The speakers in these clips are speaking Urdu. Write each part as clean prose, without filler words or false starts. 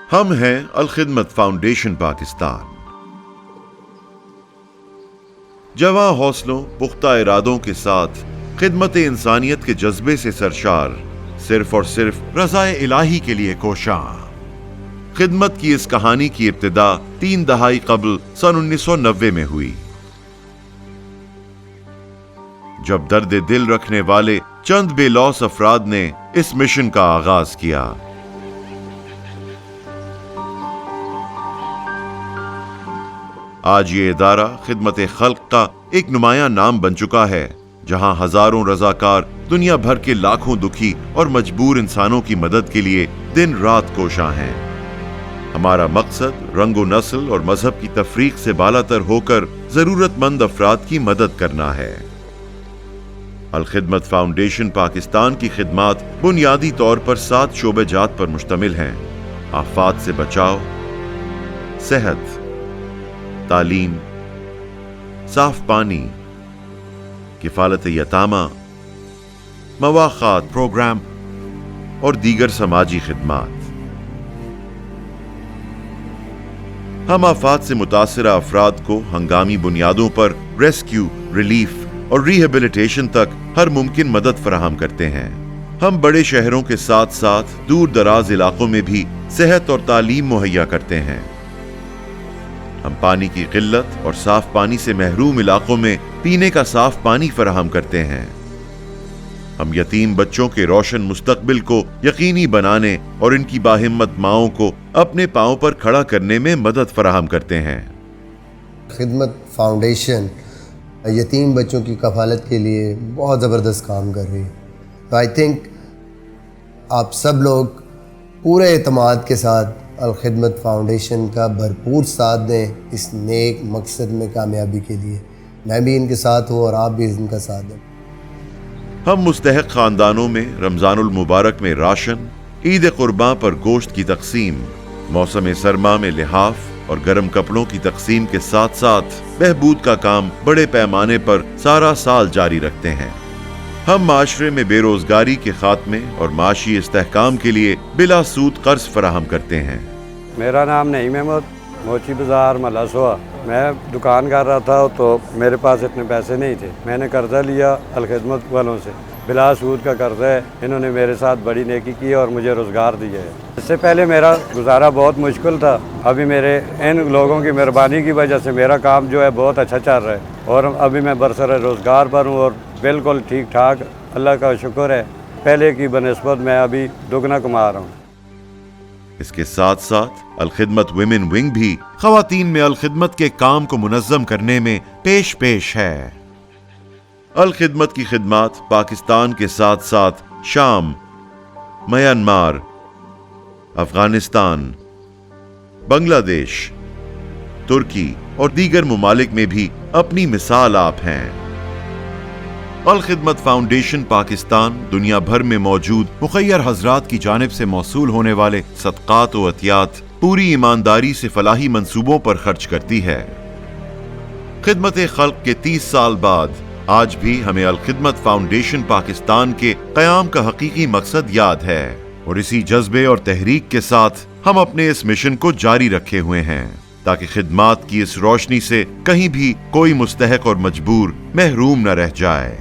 ہم ہیں الخدمت فاؤنڈیشن پاکستان. جواں حوصلوں، پختہ ارادوں کے ساتھ خدمت انسانیت کے جذبے سے سرشار، صرف اور صرف رضائے الہی کے لیے کوشاں. خدمت کی اس کہانی کی ابتدا 3 دہائی قبل سن 1990 میں ہوئی، جب درد دل رکھنے والے چند بے لوث افراد نے اس مشن کا آغاز کیا. آج یہ ادارہ خدمت خلق کا ایک نمایاں نام بن چکا ہے، جہاں ہزاروں رضاکار دنیا بھر کے لاکھوں دکھی اور مجبور انسانوں کی مدد کے لیے دن رات کوشاں ہیں. ہمارا مقصد رنگ و نسل اور مذہب کی تفریق سے بالاتر ہو کر ضرورت مند افراد کی مدد کرنا ہے. الخدمت فاؤنڈیشن پاکستان کی خدمات بنیادی طور پر 7 شعبہ جات پر مشتمل ہیں: آفات سے بچاؤ، صحت، تعلیم، صاف پانی، کفالت یتامى، مواخات پروگرام اور دیگر سماجی خدمات. ہم آفات سے متاثرہ افراد کو ہنگامی بنیادوں پر ریسکیو، ریلیف اور ریہیبلیٹیشن تک ہر ممکن مدد فراہم کرتے ہیں. ہم بڑے شہروں کے ساتھ ساتھ دور دراز علاقوں میں بھی صحت اور تعلیم مہیا کرتے ہیں. ہم پانی کی قلت اور صاف پانی سے محروم علاقوں میں پینے کا صاف پانی فراہم کرتے ہیں. ہم یتیم بچوں کے روشن مستقبل کو یقینی بنانے اور ان کی باہمت ماؤں کو اپنے پاؤں پر کھڑا کرنے میں مدد فراہم کرتے ہیں. خدمت فاؤنڈیشن یتیم بچوں کی کفالت کے لیے بہت زبردست کام کر رہی ہے. تو آئی تھنک آپ سب لوگ پورے اعتماد کے ساتھ الخدمت فاؤنڈیشن کا بھرپور ساتھ دیں اس نیک مقصد میں کامیابی کے لیے. میں بھی ان کے ساتھ ہوں اور آپ بھی ان کا ساتھ دیں. ہم مستحق خاندانوں میں رمضان المبارک میں راشن، عید قرباں پر گوشت کی تقسیم، موسم سرما میں لحاف اور گرم کپڑوں کی تقسیم کے ساتھ ساتھ بہبود کا کام بڑے پیمانے پر سارا سال جاری رکھتے ہیں. ہم معاشرے میں بے روزگاری کے خاتمے اور معاشی استحکام کے لیے بلا سود قرض فراہم کرتے ہیں. میرا نام نعیم احمد، موچی بازار ملاسوا. میں دکان کر رہا تھا تو میرے پاس اتنے پیسے نہیں تھے. میں نے قرضہ لیا الخدمت والوں سے، بلا سود کا قرضہ ہے. انہوں نے میرے ساتھ بڑی نیکی کی اور مجھے روزگار دیا ہے. اس سے پہلے میرا گزارا بہت مشکل تھا. ابھی میرے ان لوگوں کی مہربانی کی وجہ سے میرا کام جو ہے بہت اچھا چل رہا ہے اور ابھی میں برسر روزگار پر ہوں اور بالکل ٹھیک ٹھاک. اللہ کا شکر ہے، پہلے کی بنسبت میں ابھی دگنا کما رہا ہوں. اس کے ساتھ ساتھ الخدمت ویمن ونگ بھی خواتین میں الخدمت کے کام کو منظم کرنے میں پیش ہے. الخدمت کی خدمات پاکستان کے ساتھ ساتھ شام، میانمار، افغانستان، بنگلہ دیش، ترکی اور دیگر ممالک میں بھی اپنی مثال آپ ہیں. الخدمت فاؤنڈیشن پاکستان دنیا بھر میں موجود مخیر حضرات کی جانب سے موصول ہونے والے صدقات و عطیات پوری ایمانداری سے فلاحی منصوبوں پر خرچ کرتی ہے. خدمت خلق کے 30 سال بعد آج بھی ہمیں الخدمت فاؤنڈیشن پاکستان کے قیام کا حقیقی مقصد یاد ہے اور اسی جذبے اور تحریک کے ساتھ ہم اپنے اس مشن کو جاری رکھے ہوئے ہیں تاکہ خدمات کی اس روشنی سے کہیں بھی کوئی مستحق اور مجبور محروم نہ رہ جائے.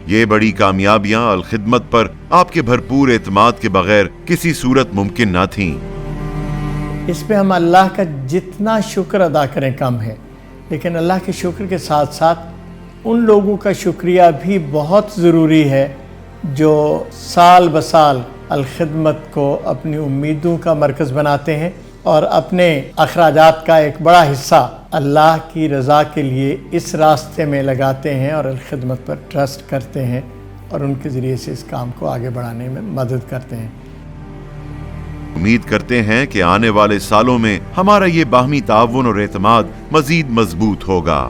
یہ بڑی کامیابیاں الخدمت پر آپ کے بھرپور اعتماد کے بغیر کسی صورت ممکن نہ تھیں. اس پہ ہم اللہ کا جتنا شکر ادا کریں کم ہے، لیکن اللہ کے شکر کے ساتھ ساتھ ان لوگوں کا شکریہ بھی بہت ضروری ہے جو سال بسال الخدمت کو اپنی امیدوں کا مرکز بناتے ہیں اور اپنے اخراجات کا ایک بڑا حصہ اللہ کی رضا کے لیے اس راستے میں لگاتے ہیں اور الخدمت پر ٹرسٹ کرتے ہیں اور ان کے ذریعے سے اس کام کو آگے بڑھانے میں مدد کرتے ہیں. امید کرتے ہیں کہ آنے والے سالوں میں ہمارا یہ باہمی تعاون اور اعتماد مزید مضبوط ہوگا.